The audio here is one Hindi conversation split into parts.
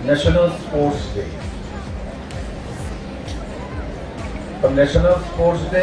National sports day. और नेशनल स्पोर्ट्स डे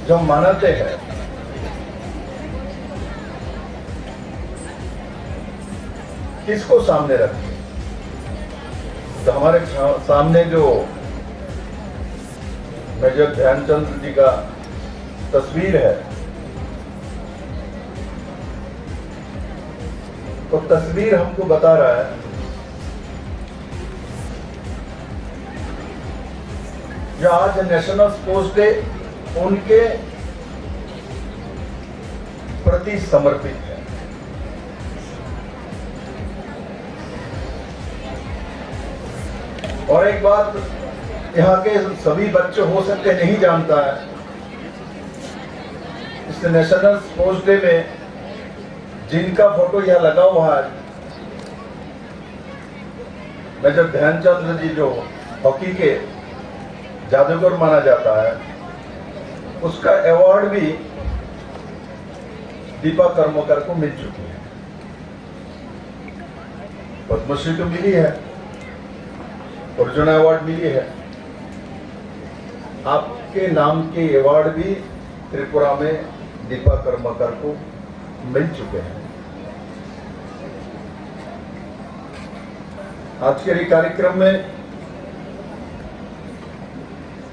जो मनाते हैं किसको सामने रखते हैं? तो हमारे सामने जो मेजर ध्यानचंद जी का तस्वीर है, तो तस्वीर हमको बता रहा है जो आज नेशनल स्पोर्ट्स डे उनके प्रति समर्पित है। और एक बात यहाँ के सभी बच्चे हो सकते नहीं जानता है, इस नेशनल स्पोर्ट्स डे में जिनका फोटो यह लगा हुआ है, मेजर ध्यानचंद जी जो हॉकी के जादूगर माना जाता है, उसका अवार्ड भी दीपा कर्मकर को मिल चुकी है। पद्मश्री तो मिली है, अर्जुन अवार्ड मिली है। आपके नाम के अवार्ड भी त्रिपुरा में दीपा कर्मकर को मिल चुके हैं। आज के कार्यक्रम में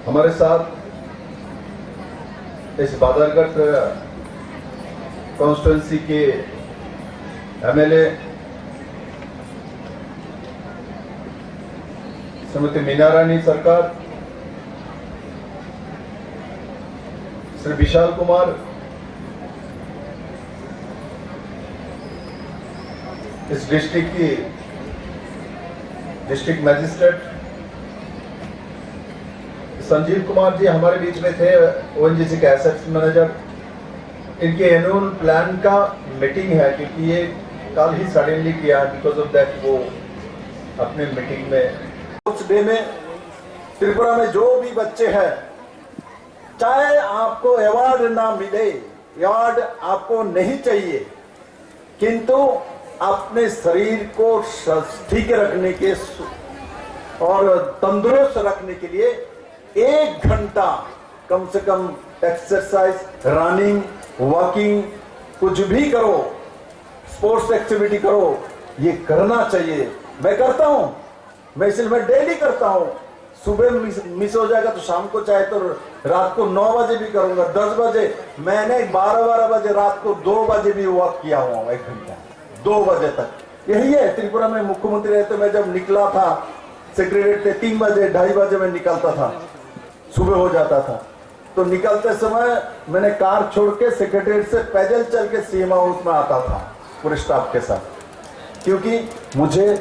हमारे साथ इस बादरगढ़ कॉन्स्टिट्यूंसी के एमएलए श्रीमती मीना रानी सरकार, श्री विशाल कुमार, इस डिस्ट्रिक्ट की डिस्ट्रिक्ट मजिस्ट्रेट संजीव कुमार जी हमारे बीच में थे, ओएनजीसी के एसेट्स मैनेजर। इनके एनुअल प्लान का मीटिंग है, क्योंकि ये कल ही सडनली किया, बिकॉज ऑफ दैट वो अपने मीटिंग में। स्पोर्ट्स डे में त्रिपुरा में जो भी बच्चे हैं, चाहे आपको अवार्ड ना मिले, अवार्ड आपको नहीं चाहिए, किंतु अपने शरीर को ठीक रखने के और तंदुरुस्त रखने के लिए 1 घंटा कम से कम एक्सरसाइज, रनिंग, वॉकिंग, कुछ भी करो, स्पोर्ट्स एक्टिविटी करो, ये करना चाहिए। मैं करता हूं, मैं इसलिए डेली करता हूं। सुबह मिस हो जाएगा तो शाम को, चाहे तो रात को 9 बजे भी करूंगा, 10 बजे। मैंने 12 बजे, रात को 2 बजे भी वॉक किया हुआ 1 घंटा, 2 बजे तक। यही है त्रिपुरा में मुख्यमंत्री रहते, मैं जब निकला था सेक्रेटरीट से 3 बजे 2:30 बजे में निकलता था, सुबह हो जाता था। तो निकलते समय मैंने कार छोड़ के सेक्रेटरीट से पैदल चल के सीएम हाउस में आता था पूरे स्टाफ के साथ, क्योंकि मुझे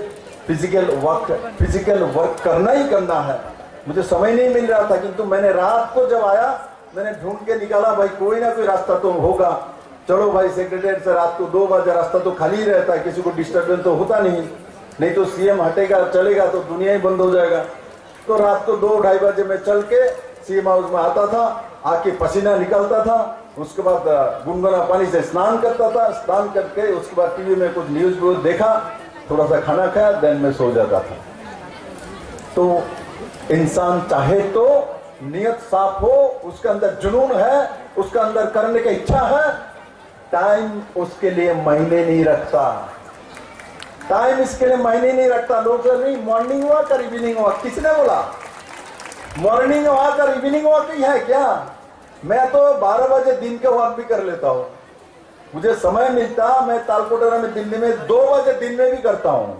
फिजिकल वर्क करना ही करना है। मुझे समय नहीं मिल रहा था, किंतु मैंने रात को जब आया, मैंने ढूंढ के निकाला, भाई कोई ना कोई रास्ता तो होगा। चलो भाई, सेक्रेटरीट से रात को 2 बजे रास्ता तो खाली रहता है, किसी को डिस्टर्बेंस तो होता नहीं तो सीएम हटेगा चलेगा तो दुनिया ही बंद हो जाएगा। तो रात को 2-2:30 बजे में चल के सीएम हाउस में आता था, आके पसीना निकलता था, उसके बाद गुनगुना पानी से स्नान करता था, स्नान करके उसके बाद टीवी में कुछ न्यूज देखा, थोड़ा सा खाना खाया, देन में सो जाता था। तो इंसान चाहे तो नियत साफ हो, उसके अंदर जुनून है, उसके अंदर करने की इच्छा है, टाइम उसके लिए मायने नहीं रखता। टाइम इसके लिए मायने नहीं रखता। लोग नहीं, मॉर्निंग वॉक और इवनिंग वॉक, किसने बोला? मॉर्निंग वॉक और इवनिंग वॉक ही है क्या? मैं तो 12 बजे दिन के वॉक भी कर लेता हूँ। मुझे समय मिलता, मैं तालकोटरा में दिल्ली में 2 बजे दिन में भी करता हूँ,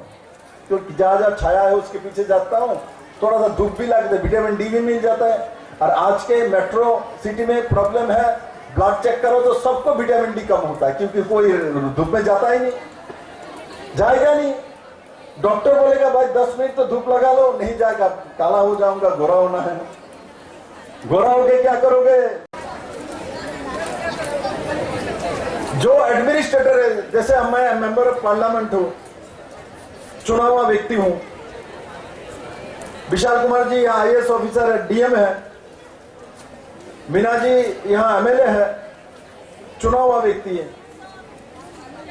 क्योंकि जहां जहां छाया है उसके पीछे जाता हूँ, थोड़ा सा धूप भी लगता है, विटामिन डी भी मिल जाता है। और आज के मेट्रो सिटी में प्रॉब्लम है, ब्लड चेक करो तो सबको विटामिन डी कम होता है, क्योंकि कोई धूप में जाता ही नहीं, जाएगा नहीं। डॉक्टर बोलेगा भाई 10 मिनट तो धूप लगा लो, नहीं जाएगा, काला हो जाऊंगा, गोरा होना है। गोरा होके क्या करोगे? जो एडमिनिस्ट्रेटर है, जैसे मैं मेंबर ऑफ पार्लियामेंट हूं, चुना हुआ व्यक्ति हूं, विशाल कुमार जी यहाँ आईएएस ऑफिसर है, डीएम है, मीना जी यहाँ एमएलए है, चुना हुआ व्यक्ति है।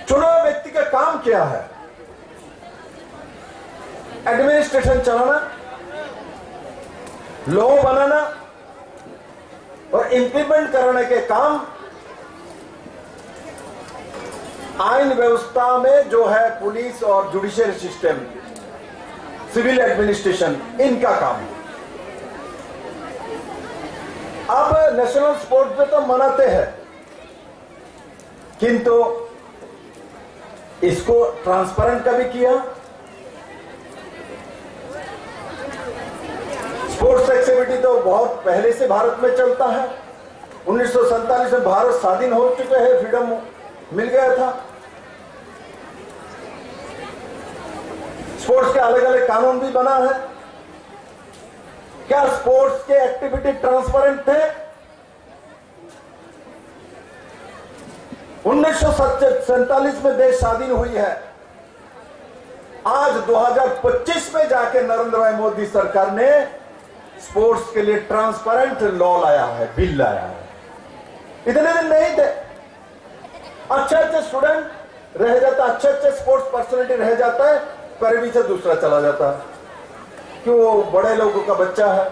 चुना हुआ व्यक्ति का काम क्या है? एडमिनिस्ट्रेशन चलाना, लॉ बनाना और इंप्लीमेंट करने के काम आइन व्यवस्था में जो है पुलिस और जुडिशियल सिस्टम, सिविल एडमिनिस्ट्रेशन, इनका काम है। अब नेशनल स्पोर्ट्स डे तो मनाते हैं, किंतु इसको ट्रांसपेरेंट कभी किया? स्पोर्ट्स एक्टिविटी तो बहुत पहले से भारत में चलता है। 1947 में भारत स्वाधीन हो चुके हैं, फ्रीडम मिल गया था। स्पोर्ट्स के अलग अलग कानून भी बना है। क्या स्पोर्ट्स के एक्टिविटी ट्रांसपेरेंट थे? 1947 में देश स्वाधीन हुई है। आज 2025 में जाके नरेंद्र भाई मोदी सरकार ने स्पोर्ट्स के लिए ट्रांसपेरेंट लॉ लाया है, बिल लाया है। इतने दिन नहीं थे। अच्छे अच्छे स्टूडेंट रह जाता, अच्छे अच्छे स्पोर्ट्स पर्सनालिटी रह जाता है, पर पीछे दूसरा चला जाता है कि वो बड़े लोगों का बच्चा है,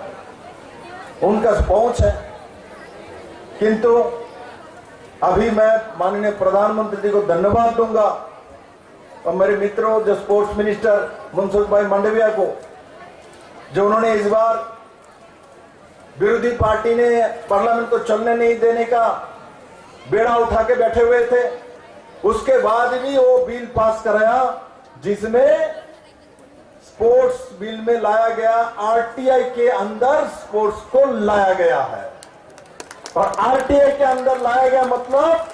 उनका पहुंच है। किंतु अभी मैं माननीय प्रधानमंत्री जी को धन्यवाद दूंगा और मेरे मित्रों जो स्पोर्ट्स मिनिस्टर मनसुख भाई मांडविया को, जो उन्होंने इस बार विरोधी पार्टी ने पार्लियामेंट को चलने नहीं देने का बेड़ा उठा के बैठे हुए थे, उसके बाद भी वो बिल पास कराया जिसमें स्पोर्ट्स बिल में लाया गया, आरटीआई के अंदर स्पोर्ट्स को लाया गया है। और आरटीआई के अंदर लाया गया मतलब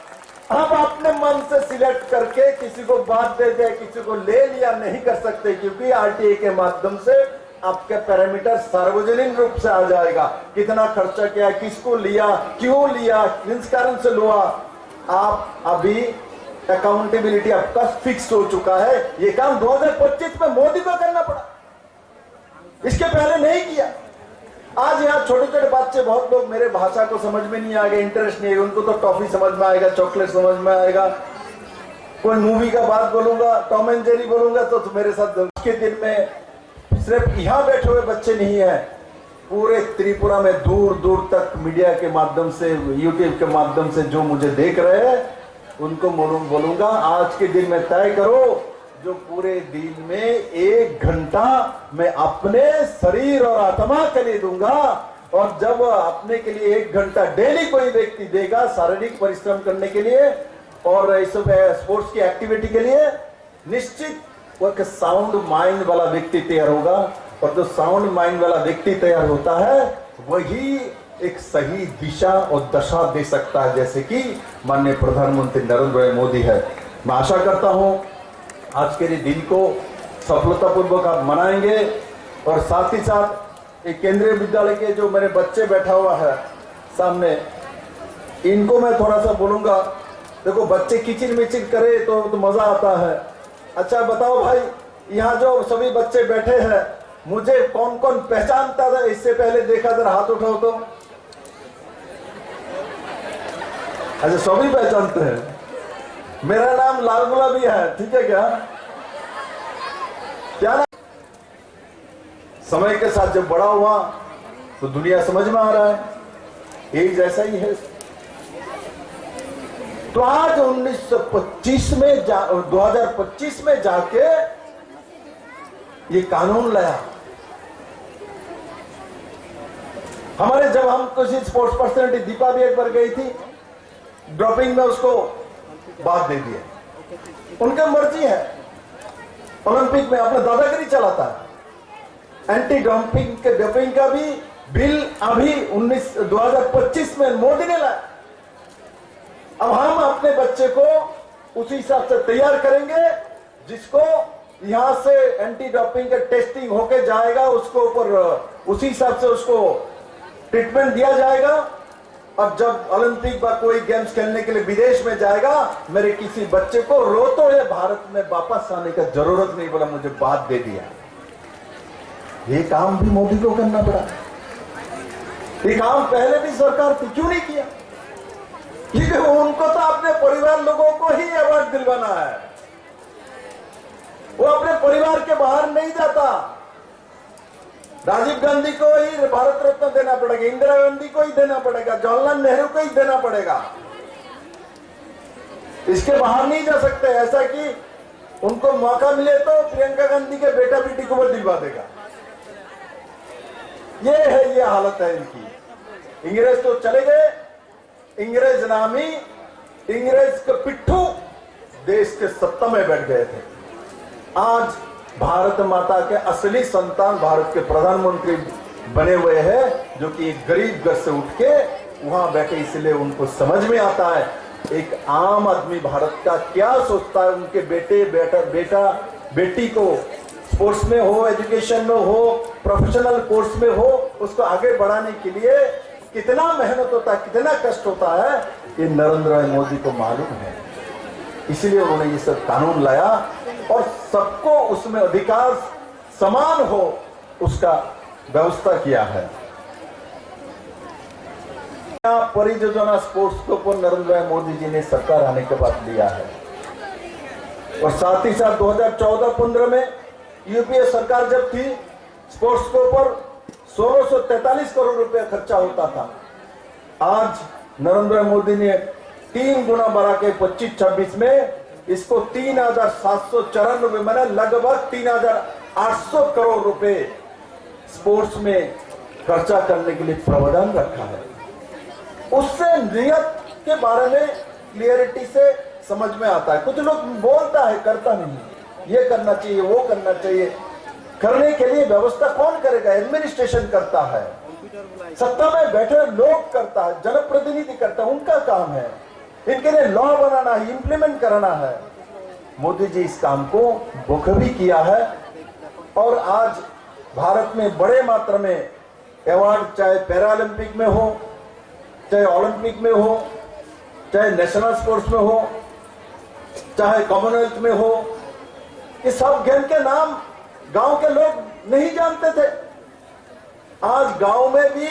अब अपने मन से सिलेक्ट करके किसी को बात दे दे, किसी को ले लिया नहीं कर सकते, क्योंकि आरटीआई के माध्यम से आपके पैरामीटर सार्वजनिक रूप से आ जाएगा। कितना खर्चा किया, किसको लिया, क्यों लिया, किस कारण से लिया, आप अभी अकाउंटेबिलिटी आपका फिक्स हो चुका है। ये काम 2025 में मोदी को करना पड़ा, इसके पहले नहीं किया। आज यहाँ छोटे छोटे बच्चे, बहुत लोग मेरे भाषा को समझ में नहीं आएगा, इंटरेस्ट नहीं है उनको, तो टॉफी समझ में आएगा, चॉकलेट समझ में आएगा। कोई मूवी का बात बोलूंगा, टॉम एंड जेरी बोलूंगा तो मेरे साथ के दिन में सिर्फ यहाँ बैठे हुए बच्चे नहीं है, पूरे त्रिपुरा में दूर दूर तक मीडिया के माध्यम से, यूट्यूब के माध्यम से जो मुझे देख रहे हैं उनको बोलूंगा आज के दिन में तय करो, जो पूरे दिन में 1 घंटा मैं अपने शरीर और आत्मा के लिए दूंगा। और जब अपने के लिए 1 घंटा डेली कोई व्यक्ति देगा शारीरिक परिश्रम करने के लिए और इस स्पोर्ट्स की एक्टिविटी के लिए, निश्चित वो एक साउंड माइंड वाला व्यक्ति तैयार होगा। और जो साउंड माइंड वाला व्यक्ति तैयार होता है वही एक सही दिशा और दशा दे सकता है, जैसे कि माननीय प्रधानमंत्री नरेंद्र भाई मोदी है। मैं आशा करता हूं आज के दिन को सफलतापूर्वक आप मनाएंगे। और साथ ही साथ एक केंद्रीय विद्यालय के जो मेरे बच्चे बैठा हुआ है सामने, इनको मैं थोड़ा सा बोलूंगा। देखो बच्चे किचिर मिचिर करे तो मजा आता है। अच्छा बताओ भाई, यहाँ जो सभी बच्चे बैठे हैं, मुझे कौन कौन पहचानता था इससे पहले? देखा जरा हाथ उठाओ तो। अच्छा सभी पहचानते हैं। मेरा नाम लाल गुलाबी है, ठीक है क्या ना? समय के साथ जब बड़ा हुआ तो दुनिया समझ में आ रहा है, एक जैसा ही है। तो आज 1925 में 2025 में जाके ये कानून लाया। हमारे जब हम किसी स्पोर्ट्स पर्सनालिटी, दीपा भी एक बार गई थी, ड्रॉपिंग में उसको बात दे दिया, उनका मर्जी है। ओलंपिक में अपना दादागिरी चलाता है। एंटी डोपिंग का भी बिल अभी 2025 में मोदी ने लाया। अब हम अपने बच्चे को उसी हिसाब से तैयार करेंगे, जिसको यहां से एंटी डोपिंग का टेस्टिंग होके जाएगा, उसको ऊपर उसी हिसाब से उसको ट्रीटमेंट दिया जाएगा। अब जब ओलंपिक का कोई गेम्स खेलने के लिए विदेश में जाएगा, मेरे किसी बच्चे को रोते हुए भारत में वापस आने का जरूरत नहीं, बोला मुझे बात दे दिया। ये काम भी मोदी को करना पड़ा। ये काम पहले भी सरकार थी, क्यों नहीं किया? क्योंकि उनको तो अपने परिवार लोगों को ही अवार्ड दिलवाना है। वो अपने परिवार के के बाहर नहीं जाता। राजीव गांधी को ही भारत रत्न देना पड़ेगा, इंदिरा गांधी को ही देना पड़ेगा, जवाहरलाल नेहरू को ही देना पड़ेगा, इसके बाहर नहीं जा सकते। ऐसा कि उनको मौका मिले तो प्रियंका गांधी के बेटा बेटी को वो दिलवा देगा। ये हालत है इनकी। इंग्रेज तो चले गए, इंग्रेज नामी, इंग्रेज के पिट्ठू देश के सत्ता में बैठ गए थे। आज भारत माता के असली संतान भारत के प्रधानमंत्री बने हुए हैं, जो कि एक गरीब घर से उठ के वहां बैठे, इसलिए उनको समझ में आता है एक आम आदमी भारत का क्या सोचता है। उनके बेटा बेटी को स्पोर्ट्स में हो, एजुकेशन में हो, प्रोफेशनल कोर्स में हो, उसको आगे बढ़ाने के लिए कितना मेहनत होता है, कितना कष्ट होता है, ये नरेंद्र मोदी को मालूम है। इसलिए उन्होंने ये सब कानून लाया और सबको उसमें अधिकार समान हो उसका व्यवस्था किया है। परियोजना स्पोर्ट्स के ऊपर नरेंद्र मोदी जी ने सरकार आने के बाद लिया है और साथ ही साथ 2014-15 में यूपीए सरकार जब थी, स्पोर्ट्स के ऊपर 1643 करोड़ रुपया खर्चा होता था। आज नरेंद्र मोदी ने 3 गुना बढ़ा के 25-26 में इसको 3794 में लगभग 3800 करोड़ रुपए स्पोर्ट्स में खर्चा करने के लिए प्रावधान रखा है। उससे नियत के बारे में क्लियरिटी से समझ में आता है। कुछ लोग बोलता है, करता नहीं। ये करना चाहिए, वो करना चाहिए, करने के लिए व्यवस्था कौन करेगा? एडमिनिस्ट्रेशन करता है, सत्ता में बैठे लोग करता है, जनप्रतिनिधि करता है, उनका काम है। इनके लिए लॉ बनाना है, इंप्लीमेंट कराना है। मोदी जी इस काम को बखूबी किया है और आज भारत में बड़े मात्रा में अवार्ड, चाहे पैरालंपिक में हो, चाहे ओलंपिक में हो, चाहे नेशनल स्पोर्ट्स में हो, चाहे कॉमनवेल्थ में हो, इस सब गेम के नाम गांव के लोग नहीं जानते थे। आज गांव में भी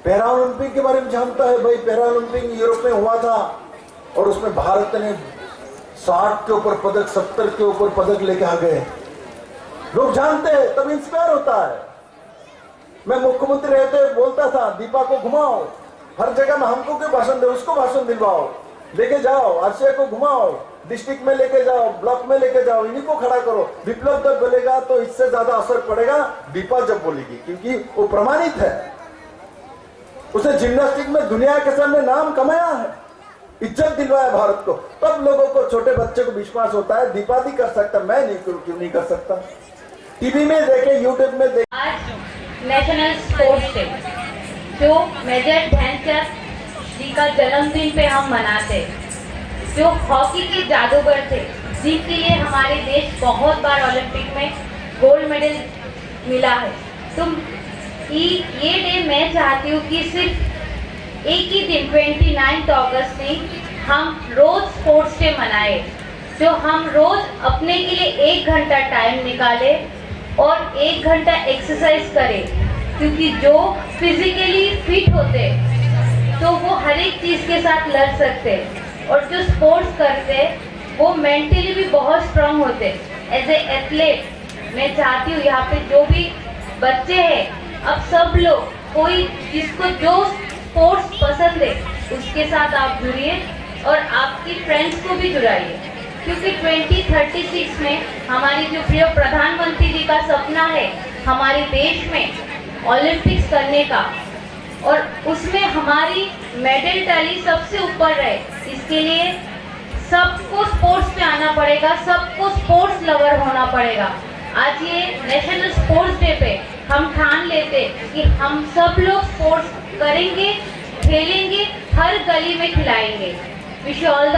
पैरालंपिक के बारे में जानता है। भाई पैरालंपिक यूरोप में हुआ था और उसमें भारत ने 60 के ऊपर पदक, 70 के ऊपर पदक लेके आ गए। लोग जानते हैं, तब इंस्पायर होता है। मैं मुख्यमंत्री रहते बोलता था, दीपा को घुमाओ, हर जगह में हमको क्यों भाषण दे, उसको भाषण दिलवाओ, लेके जाओ, आरसीआई को घुमाओ, डिस्ट्रिक्ट में लेके जाओ, ब्लॉक में लेके जाओ, इन्हीं को खड़ा करो। विप्लव जब बोलेगा तो इससे ज्यादा असर पड़ेगा दीपा जब बोलेगी, क्योंकि वो प्रमाणित है। उसने जिम्नास्टिक में दुनिया के सामने नाम कमाया है, इज्जत दिलवाया भारत को। तब लोगों को, छोटे बच्चे को विश्वास होता है दीपा भी कर सकता, मैं नहीं क्यों नहीं कर सकता। टीवी में देखे, यूट्यूब में देखे। आज नेशनल स्पोर्ट्स डे जो मेजर ध्यानचंद जी का जन्मदिन पे हम मनाते, जो हॉकी के जादूगर थे, जिनके लिए हमारे देश बहुत बार ओलंपिक में गोल्ड मेडल मिला है। तो ये डे मैं चाहती हूँ कि सिर्फ एक ही दिन 29 अगस्त में हम रोज स्पोर्ट्स डे मनाए, जो हम रोज अपने के लिए 1 घंटा टाइम निकाले और 1 घंटा एक्सरसाइज करें, क्योंकि जो फिजिकली फिट होते तो वो हर एक चीज के साथ लड़ सकते, और जो स्पोर्ट्स करते वो मेंटली भी बहुत स्ट्रांग होते। एज ए एथलीट मैं चाहती हूँ यहाँ पे जो भी बच्चे हैं, अब सब लोग, कोई जिसको जो स्पोर्ट्स पसंद है उसके साथ आप जुड़िए और आपकी फ्रेंड्स को भी जुड़ाइए, क्योंकि 2036 में हमारी जो प्रिय प्रधानमंत्री जी का सपना है हमारे देश में ओलंपिक्स करने का, और उसमें हमारी मेडल टैली सबसे ऊपर रहे। इसके लिए सबको स्पोर्ट्स पे आना पड़ेगा, सबको स्पोर्ट्स लवर होना पड़ेगा। आज ये नेशनल स्पोर्ट्स डे पे हम ठान लेते कि हम सब लोग स्पोर्ट्स करेंगे, खेलेंगे, हर गली में खिलाएंगे। Wish you all the